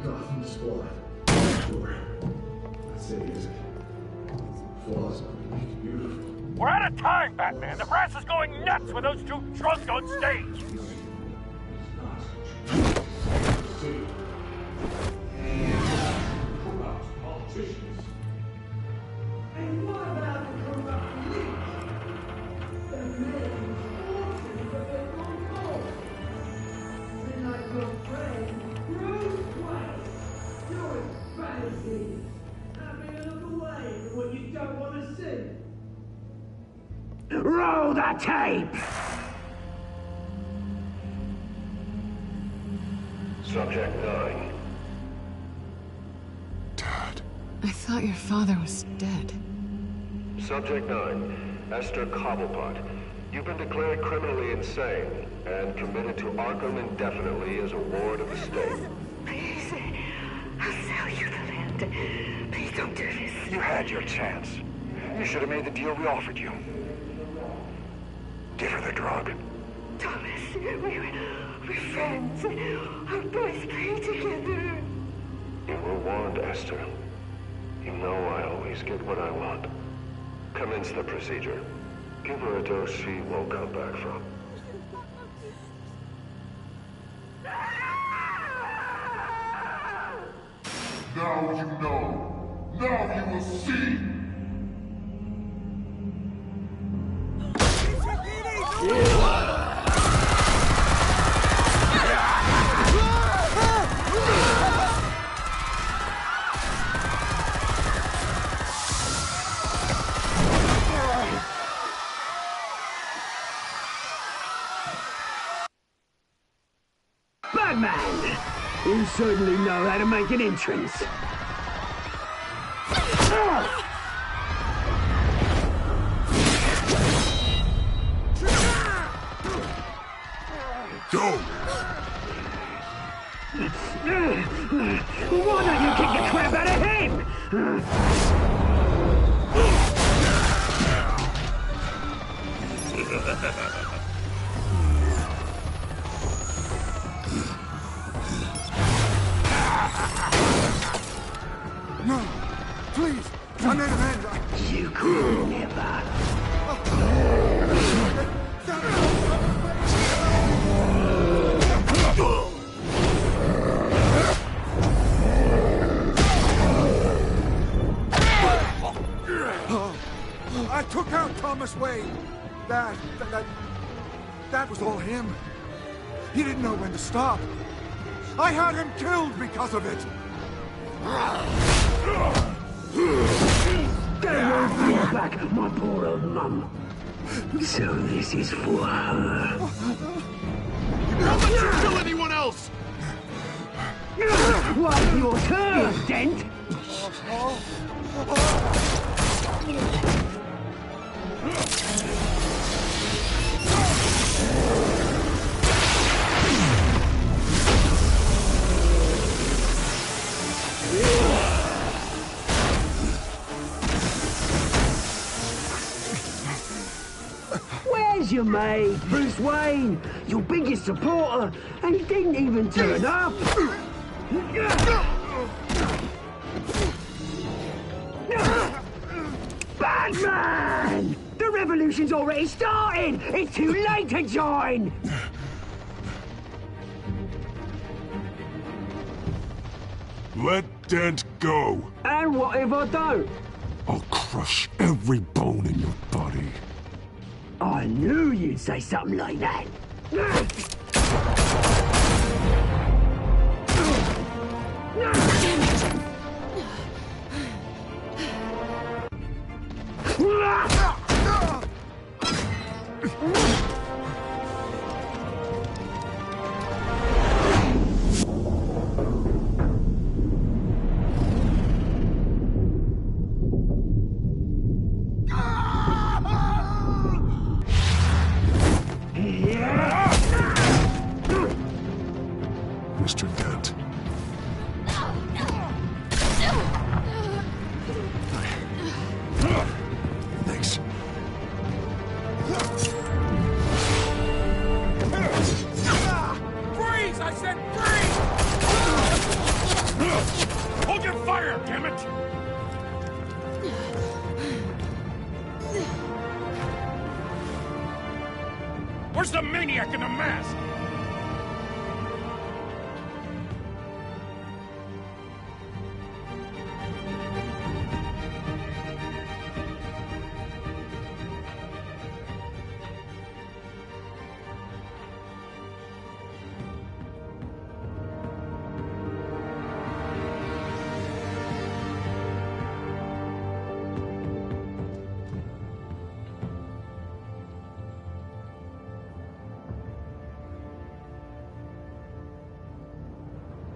Gotham Squad. Sure. That city is flaws are unique, beautiful. We're out of time, Batman. The brass is going nuts with those two drunks on stage. Corrupt politicians. And what about the corrupt police? They're making fortunes of their own cause. They're like your friend, Bruce Wayne, doing fantasies. Having a look away from what you don't want to see. Roll the tape! Subject 9. I thought your father was dead. Subject 9, Esther Cobblepot. You've been declared criminally insane and committed to Arkham indefinitely as a ward of the state. Please, I'll sell you the land. Please don't do this. You had your chance. You should have made the deal we offered you. Give her the drug. Thomas, we're friends. Our boys play together. You were warned, Esther. You know I always get what I want. Commence the procedure. Give her a dose she won't come back from. Now you know. Now you will see. Batman! You certainly know how to make an entrance. Go! Why don't you kick the crap out of him? No, please, I made amends. You could never. I took out Thomas Wayne. That was all him. He didn't know when to stop. I had him killed because of it. They won't bring back my poor old mum. So this is for her. Don't let you kill anyone else! What's your turn, Dent? Where's your mate, Bruce Wayne? Your biggest supporter, and he didn't even turn up. Batman! The revolution's already started! It's too late to join! Let Dent go. And what if I don't? I'll crush every bone in your body. I knew you'd say something like that. Mr. Dent. Thanks. Freeze! I said freeze! Hold your fire, damn it! Where's the maniac in the mask?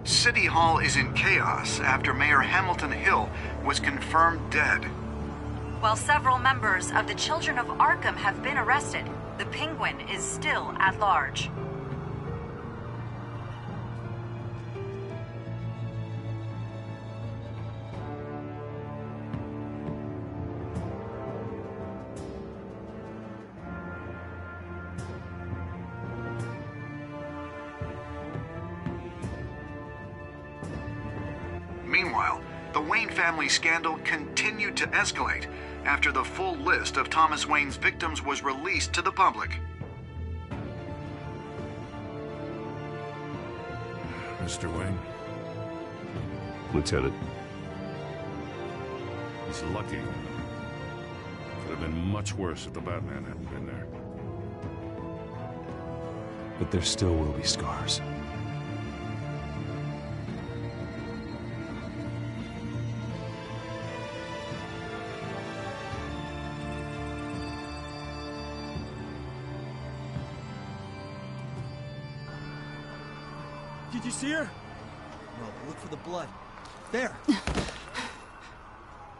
City Hall is in chaos after Mayor Hamilton Hill was confirmed dead. While several members of the Children of Arkham have been arrested, the Penguin is still at large. Meanwhile, the Wayne family scandal continued to escalate after the full list of Thomas Wayne's victims was released to the public. Mr. Wayne? Lieutenant. He's lucky. Could have been much worse if the Batman hadn't been there. But there still will be scars. Did you see her? No, but look for the blood. There!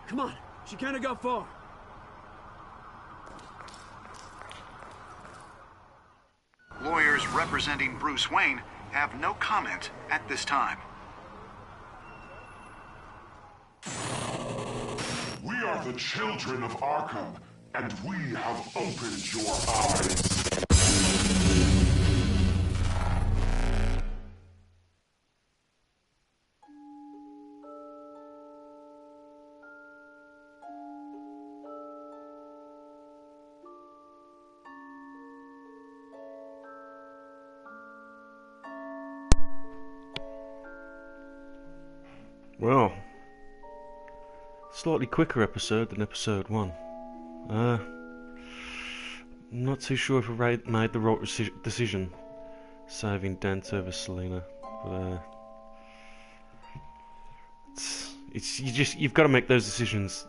Come on, she can't have got far. Lawyers representing Bruce Wayne have no comment at this time. We are the children of Arkham, and we have opened your eyes. Well, slightly quicker episode than episode 1. I'm not too sure if I made the right decision saving Dent over Selina, but you've got to make those decisions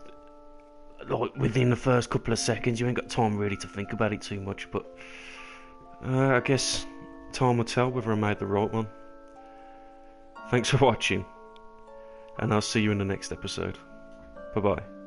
like within the first couple of seconds. You ain't got time really to think about it too much, but I guess time will tell whether I made the right one. Thanks for watching, and I'll see you in the next episode. Bye-bye.